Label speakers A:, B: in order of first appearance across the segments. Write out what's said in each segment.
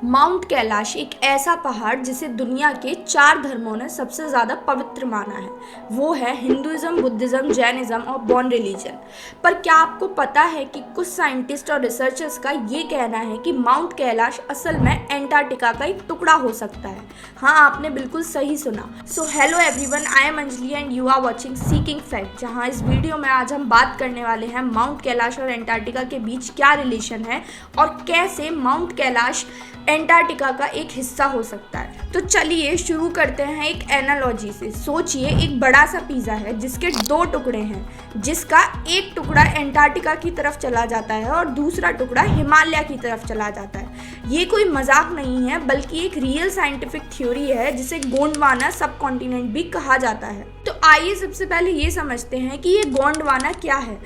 A: Mount Kailash एक ऐसा पहाड़ जिसे दुनिया के 4 धर्मों ने सबसे ज़्यादा पवित्र माना है। वो है हिंदुइज्म, बुद्धिज़्म, जैनिज़्म और बॉन रिलीजन। पर क्या आपको पता है कि कुछ साइंटिस्ट और रिसर्चर्स का ये कहना है कि माउंट कैलाश असल में एंटार्क्टिका का एक टुकड़ा हो सकता है। हाँ, आपने बिल्कुल सही सुना। So hello everyone, I am Anjali and you are watching seeking fact, जहाँ इस वीडियो में आज हम बात करने वाले हैं माउंट कैलाश और एंटार्क्टिका के बीच क्या रिलेशन है और कैसे माउंट कैलाश एंटार्क्टिका का एक हिस्सा हो सकता है। तो चलिए शुरू करते हैं एक एनालॉजी से। सोचिए, एक बड़ा सा पिज़्ज़ा है जिसके 2 टुकड़े हैं, जिसका एक टुकड़ा एंटार्क्टिका की तरफ चला जाता है और दूसरा टुकड़ा हिमालय की तरफ चला जाता है। ये कोई मजाक नहीं है, बल्कि एक रियल साइंटिफिक थ्योरी है जिसे गोंडवाना सब कॉन्टिनेंट भी कहा जाता है। तो आइए सबसे पहले ये समझते हैं कि ये गोंडवाना क्या है।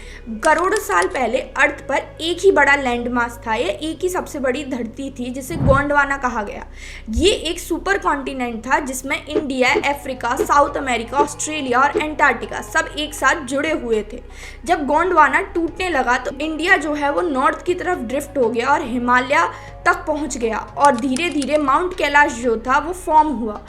A: करोड़ों साल पहले अर्थ पर एक ही बड़ा लैंड मास था, या एक ही सबसे बड़ी धरती थी जिसे गोंडवाना कहा गया। ये एक सुपर कॉन्टिनेंट था जिसमें India, Africa, south America, Australia और एंटार्क्टिका सब एक साथ जुड़े हुए थे। जब गोंडवाना टूटने लगा तो इंडिया जो है वो नॉर्थ की तरफ ड्रिफ्ट हो गया और हिमालय तक पहुंच गया, और धीरे धीरे माउंट कैलाश जो था वो फॉर्म हुआ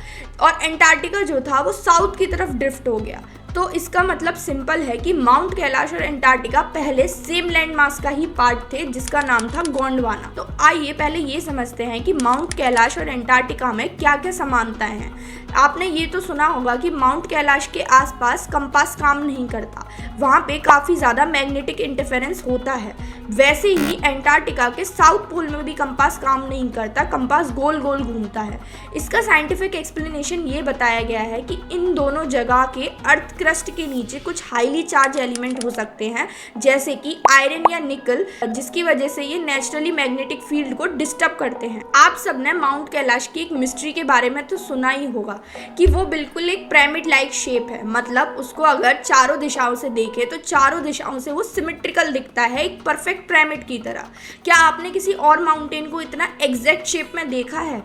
A: और एंटार्क्टिका जो था वो साउथ की तरफ ड्रिफ्ट हो गया। तो इसका मतलब सिंपल है कि माउंट कैलाश और एंटार्क्टिका पहले सेम लैंड मास का ही पार्ट थे जिसका नाम था गोंडवाना। तो आइए पहले ये समझते हैं कि माउंट कैलाश और एंटार्क्टिका में क्या क्या समानताएं हैं। आपने ये तो सुना होगा कि माउंट कैलाश के आसपास कंपास काम नहीं करता, वहाँ पे काफ़ी ज़्यादा मैग्नेटिक इंटरफेरेंस होता है। वैसे ही एंटार्क्टिका के साउथ पोल में भी कंपास काम नहीं करता, कंपास गोल गोल घूमता है। इसका साइंटिफिक एक्सप्लेनेशन ये बताया गया है कि इन दोनों जगह के अर्थ क्रस्ट के नीचे कुछ हाईली चार्ज एलिमेंट हो सकते हैं, जैसे कि आयरन या निकल, जिसकी वजह से ये नेचुरली मैग्नेटिक फील्ड को डिस्टर्ब करते हैं। आप सबने माउंट कैलाश की एक मिस्ट्री के बारे में तो सुना ही होगा कि वो बिल्कुल एक पिरामिड लाइक शेप है। मतलब उसको अगर चारों दिशाओं से देखें तो चारों दिशाओं से वो सिमेट्रिकल दिखता है, एक परफेक्ट पिरामिड की तरह। क्या आपने किसी और माउंटेन को इतना एग्जैक्ट शेप में देखा है?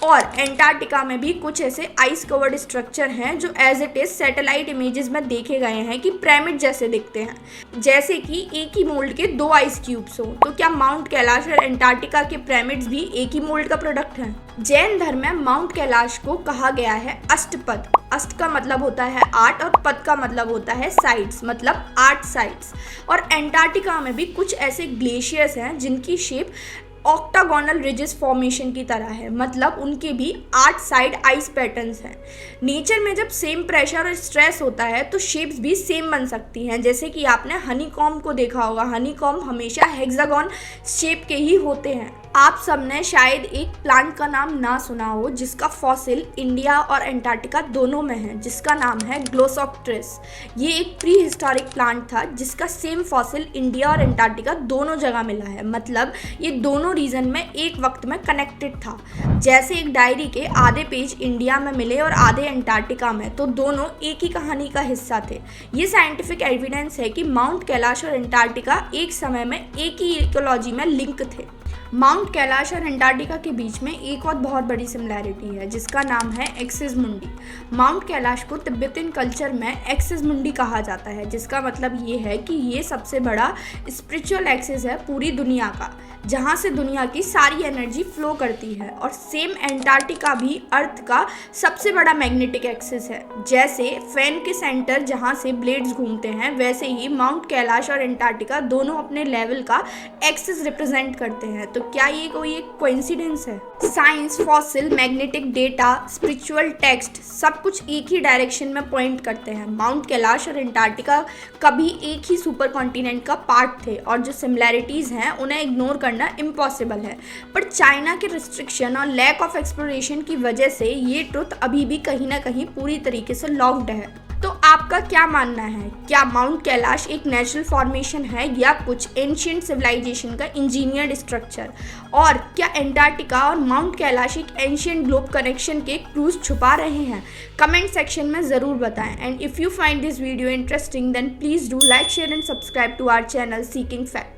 A: और एंटार्क्टिका में भी कुछ ऐसे आइस कवर्ड स्ट्रक्चर हैं जो as it is satellite images में देखे गए हैं कि पिरामिड जैसे दिखते हैं, जैसे कि एक ही मोल्ड के 2 आइस क्यूब्स हो। तो क्या माउंट कैलाश और एंटार्क्टिका के पिरामिड्स भी एक ही मोल्ड का प्रोडक्ट हैं? जैन धर्म में माउंट कैलाश को कहा गया है अष्टपद। अष्ट का मतलब होता है 8 और पद का मतलब होता है साइड्स, मतलब 8 साइड्स। और एंटार्क्टिका में भी कुछ ऐसे ग्लेशियर्स हैं जिनकी शेप ऑक्टागोनल रिजेस फॉर्मेशन की तरह है, मतलब उनके भी 8 साइड आइस पैटर्न्स हैं। नेचर में जब सेम प्रेशर और स्ट्रेस होता है तो शेप्स भी सेम बन सकती हैं, जैसे कि आपने हनीकॉम्ब को देखा होगा। हनीकॉम्ब हमेशा हेक्सागोन शेप के ही होते हैं। आप सबने शायद एक प्लांट का नाम ना सुना हो जिसका फॉसिल इंडिया और एंटार्क्टिका दोनों में है, जिसका नाम है ग्लोसोप्टेरिस। ये एक प्री हिस्टोरिक प्लांट था जिसका सेम फॉसिल इंडिया और एंटार्क्टिका दोनों जगह मिला है। मतलब ये दोनों रीजन में एक वक्त में कनेक्टेड था। जैसे एक डायरी के आधे पेज इंडिया में मिले और आधे एंटार्क्टिका में, तो दोनों एक ही कहानी का हिस्सा थे। ये साइंटिफिक एविडेंस है कि माउंट कैलाश और एंटार्क्टिका एक समय में एक ही इकोलॉजी में लिंक थे। माउंट कैलाश और एंटार्क्टिका के बीच में एक और बहुत बड़ी सिमिलैरिटी है जिसका नाम है एक्सिस मुंडी। माउंट कैलाश को तिब्बतियन कल्चर में एक्सिस मुंडी कहा जाता है, जिसका मतलब ये है कि ये सबसे बड़ा स्पिरिचुअल एक्सिस है पूरी दुनिया का, जहाँ से दुनिया की सारी एनर्जी फ्लो करती है। और सेम एंटार्क्टिका भी अर्थ का सबसे बड़ा मैग्नेटिक एक्सिस है। जैसे फैन के सेंटर जहाँ से ब्लेड्स घूमते हैं, वैसे ही माउंट कैलाश और एंटार्क्टिका दोनों अपने लेवल का एक्सिस रिप्रेजेंट करते हैं। तो क्या ये कोई एक कोइंसिडेंस है? Science, fossil, magnetic data, spiritual text सब कुछ एक ही डायरेक्शन में पॉइंट करते हैं। माउंट कैलाश और एंटार्क्टिका कभी एक ही सुपर कॉन्टिनेंट का पार्ट थे और जो सिमिलैरिटीज़ हैं उन्हें इग्नोर करना इम्पॉसिबल है। पर चाइना के रिस्ट्रिक्शन और लैक ऑफ एक्सप्लोरेशन की वजह से ये ट्रुथ अभी भी कहीं ना कहीं पूरी तरीके से लॉक्ड है। तो आपका क्या मानना है? क्या माउंट कैलाश एक नेचुरल फॉर्मेशन है या कुछ एंशिएंट सिविलाइजेशन का इंजीनियर्ड स्ट्रक्चर? और क्या एंटार्क्टिका और माउंट कैलाश एक एंशिएंट ग्लोब कनेक्शन के क्लूज छुपा रहे हैं? कमेंट सेक्शन में ज़रूर बताएं। And if you find this video interesting then please do like, share and subscribe to our channel seeking facts.